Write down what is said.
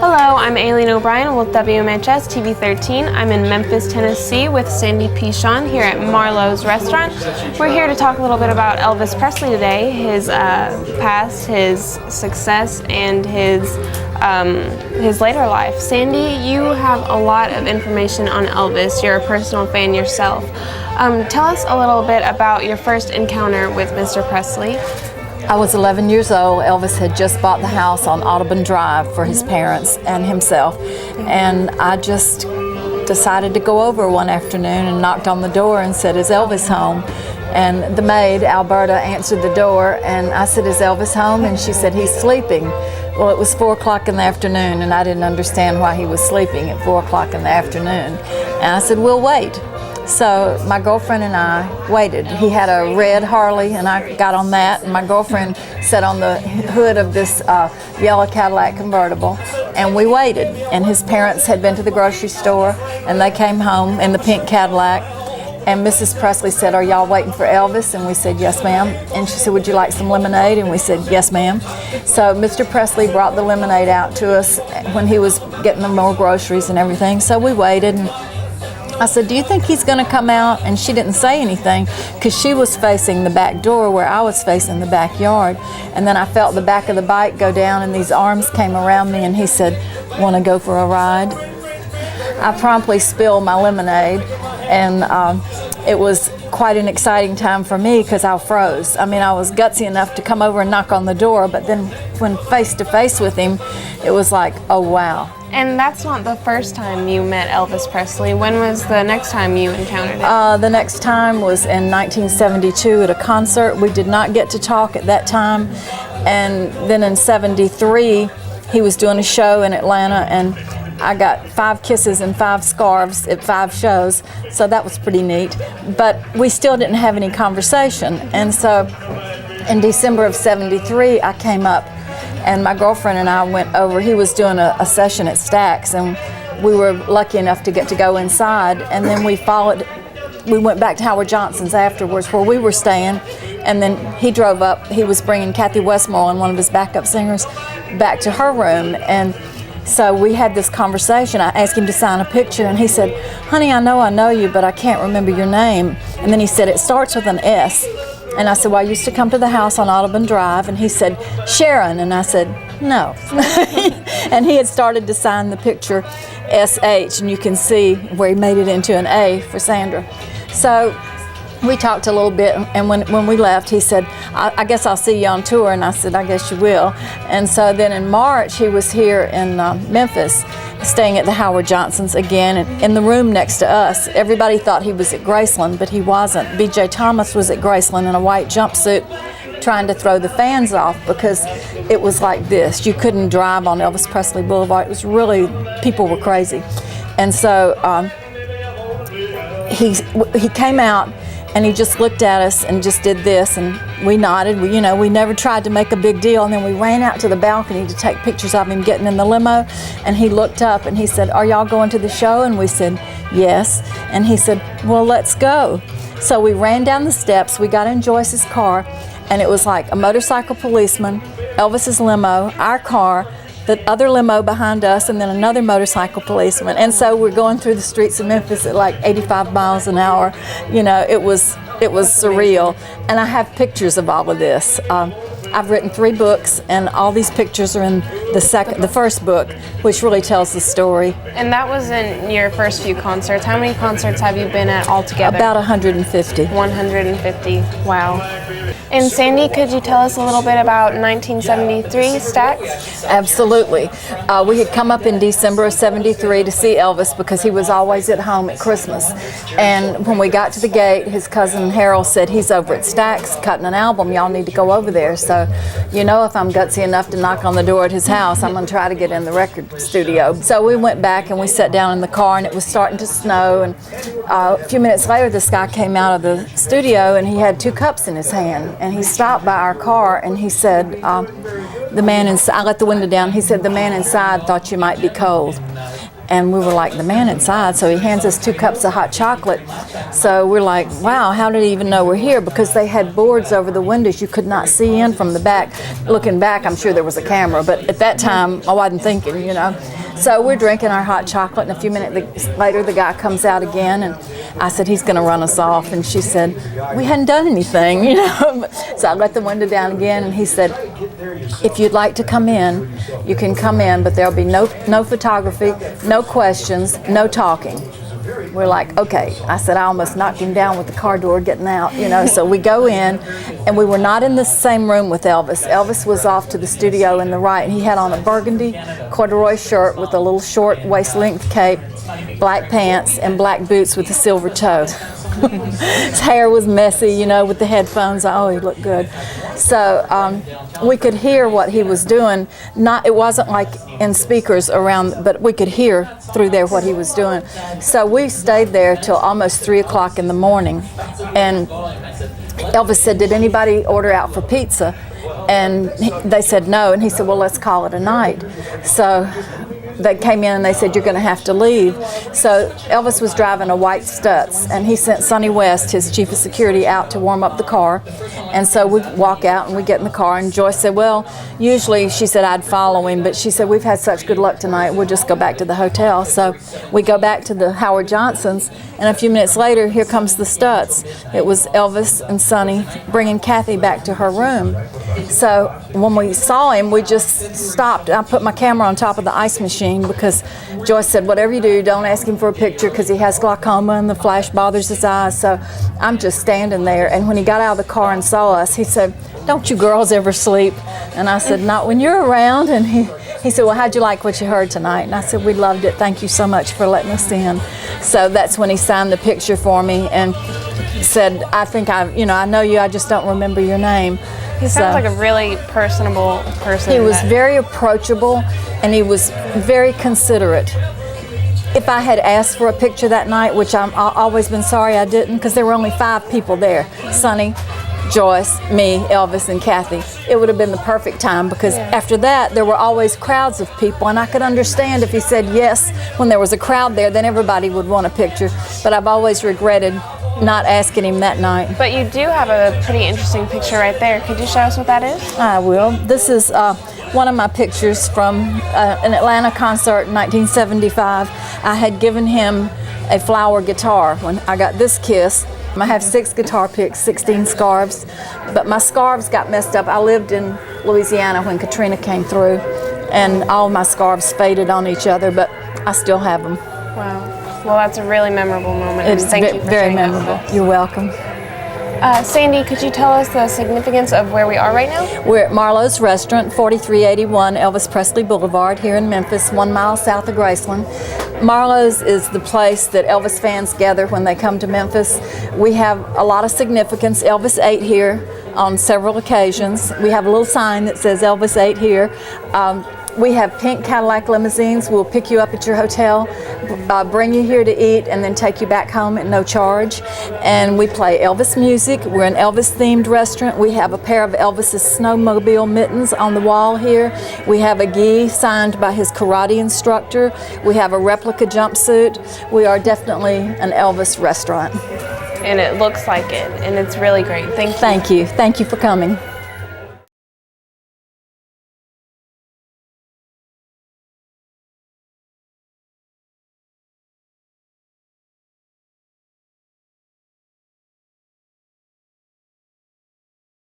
Hello, I'm Aileen O'Brien with WMHS TV-13. I'm in Memphis, Tennessee with Sandi Pichon here at Marlowe's restaurant. We're here to talk a little bit about Elvis Presley today, his past, his success, and his later life. Sandi, you have a lot of information on Elvis. You're a personal fan yourself. Tell us a little bit about your first encounter with Mr. Presley. I was 11 years old. Elvis had just bought the house on Audubon Drive for his parents and himself. And I just decided to go over one afternoon and knocked on the door and said, "Is Elvis home?" And the maid, Alberta, answered the door, and I said, "Is Elvis home?" And she said, "He's sleeping." Well, it was 4 o'clock in the afternoon, and I didn't understand why he was sleeping at 4 o'clock in the afternoon. And I said, "We'll wait." So my girlfriend and I waited. He had a red Harley, and I got on that, and my girlfriend sat on the hood of this yellow Cadillac convertible, and we waited. And his parents had been to the grocery store, and they came home in the pink Cadillac, and Mrs. Presley said, "Are y'all waiting for Elvis?" And we said, "Yes, ma'am." And she said, "Would you like some lemonade?" And we said, "Yes, ma'am." So Mr. Presley brought the lemonade out to us when he was getting the more groceries and everything. So we waited, and I said, "Do you think he's going to come out?" And she didn't say anything because she was facing the back door where I was facing the backyard. And then I felt the back of the bike go down, and these arms came around me, and he said, "Want to go for a ride?" I promptly spilled my lemonade, and it was quite an exciting time for me because I froze. I mean, I was gutsy enough to come over and knock on the door, but then when face to face with him, it was like, oh wow. And that's not the first time you met Elvis Presley. When was the next time you encountered him? The next time was in 1972 at a concert. We did not get to talk at that time. And then in 73, he was doing a show in Atlanta, and I got 5 kisses and 5 scarves at 5 shows, so that was pretty neat. But we still didn't have any conversation. And so in December of 73, I came up, and my girlfriend and I went over. He was doing a session at Stax, and we were lucky enough to get to go inside. And then we went back to Howard Johnson's afterwards where we were staying. And then he drove up. He was bringing Kathy Westmoreland, one of his backup singers, back to her room. And so we had this conversation. I asked him to sign a picture, and he said, "Honey, I know you, but I can't remember your name." And then he said, "It starts with an S." And I said, "Well, I used to come to the house on Audubon Drive." And he said, "Sharon." And I said, "No." And he had started to sign the picture SH, and you can see where he made it into an A for Sandra. So we talked a little bit, and when we left, he said, I guess I'll see you on tour." And I said, "I guess you will." And so then in March, he was here in Memphis, staying at the Howard Johnsons again, and in the room next to us. Everybody thought he was at Graceland, but he wasn't. B.J. Thomas was at Graceland in a white jumpsuit, trying to throw the fans off because it was like this. You couldn't drive on Elvis Presley Boulevard. It was really, people were crazy. And so he came out, and he just looked at us and just did this, and we nodded. We never tried to make a big deal. And then we ran out to the balcony to take pictures of him getting in the limo. And he looked up and he said, "Are y'all going to the show?" And we said, "Yes." And he said, "Well, let's go." So we ran down the steps. We got in Joyce's car, and it was like a motorcycle policeman, Elvis's limo, our car, the other limo behind us, and then another motorcycle policeman. And so we're going through the streets of Memphis at like 85 miles an hour. It was surreal. And I have pictures of all of this. I've written 3 books, and all these pictures are in the first book, which really tells the story. And that was in your first few concerts. How many concerts have you been at altogether? About 150. 150. Wow. And Sandi, could you tell us a little bit about 1973 Stax? Absolutely. We had come up in December of 73 to see Elvis because he was always at home at Christmas. And when we got to the gate, his cousin Harold said, "He's over at Stax cutting an album. Y'all need to go over there." So, if I'm gutsy enough to knock on the door at his house, I'm going to try to get in the record studio. So we went back and we sat down in the car, and it was starting to snow. And a few minutes later, this guy came out of the studio, and he had 2 cups in his hand. And he stopped by our car, and he said, the man inside, I let the window down, he said, "The man inside thought you might be cold." And we were like, the man inside, so he hands us 2 cups of hot chocolate. So we're like, wow, how did he even know we're here? Because they had boards over the windows you could not see in from the back. Looking back, I'm sure there was a camera, but at that time, I wasn't thinking, you know. So we're drinking our hot chocolate, and a few minutes later, the guy comes out again, and I said, he's gonna run us off. And she said, we hadn't done anything, you know. So I let the window down again, and he said, if you'd like to come in, you can come in, but there'll be no photography, no questions, no talking. We're like, okay. I said, I almost knocked him down with the car door getting out, you know. So we go in, and we were not in the same room with Elvis. Elvis was off to the studio in the right, and he had on a burgundy corduroy shirt with a little short waist-length cape, black pants, and black boots with a silver toe. His hair was messy, you know, with the headphones. Oh, he looked good. So we could hear what he was doing. It wasn't like in speakers around, but we could hear through there what he was doing. So we stayed there till almost 3 o'clock in the morning. And Elvis said, did anybody order out for pizza? And they said no. And he said, well, let's call it a night. So they came in and they said, you're going to have to leave. So Elvis was driving a white Stutz, and he sent Sonny West, his chief of security, out to warm up the car. And so we walk out and we get in the car, and Joyce said, well, usually she said I'd follow him, but she said, we've had such good luck tonight, we'll just go back to the hotel. So we go back to the Howard Johnsons, and a few minutes later, here comes the Stutz. It was Elvis and Sonny bringing Kathy back to her room. So when we saw him, we just stopped. I put my camera on top of the ice machine because Joyce said, whatever you do, don't ask him for a picture because he has glaucoma and the flash bothers his eyes. So I'm just standing there. And when he got out of the car and saw us, he said, don't you girls ever sleep? And I said, not when you're around. And he said, well, how'd you like what you heard tonight? And I said, we loved it. Thank you so much for letting us in. So that's when he signed the picture for me and said, I know you, I just don't remember your name. He sounds like a really personable person. He was very approachable, and he was very considerate. If I had asked for a picture that night, which I've always been sorry I didn't, because there were only 5 people there, Sonny, Joyce, me, Elvis, and Kathy, it would have been the perfect time, because after that, there were always crowds of people, and I could understand if he said yes when there was a crowd there, then everybody would want a picture, but I've always regretted not asking him that night. But you do have a pretty interesting picture right there. Could you show us what that is? I will. This is one of my pictures from an Atlanta concert in 1975. I had given him a flower guitar when I got this kiss. I have 6 guitar picks, 16 scarves, but my scarves got messed up. I lived in Louisiana when Katrina came through, and all my scarves faded on each other, but I still have them. Wow. Well, that's a really memorable moment. It's thank you for very sharing that memorable. with us. You're welcome. Sandy, could you tell us the significance of where we are right now? We're at Marlowe's Restaurant, 4381 Elvis Presley Boulevard here in Memphis, 1 mile south of Graceland. Marlowe's is the place that Elvis fans gather when they come to Memphis. We have a lot of significance. Elvis ate here on several occasions. We have a little sign that says Elvis ate here. We have pink Cadillac limousines. We'll pick you up at your hotel, bring you here to eat, and then take you back home at no charge. And we play Elvis music. We're an Elvis-themed restaurant. We have a pair of Elvis's snowmobile mittens on the wall here. We have a gi signed by his karate instructor. We have a replica jumpsuit. We are definitely an Elvis restaurant. And it looks like it, and it's really great. Thank you. Thank you. Thank you for coming.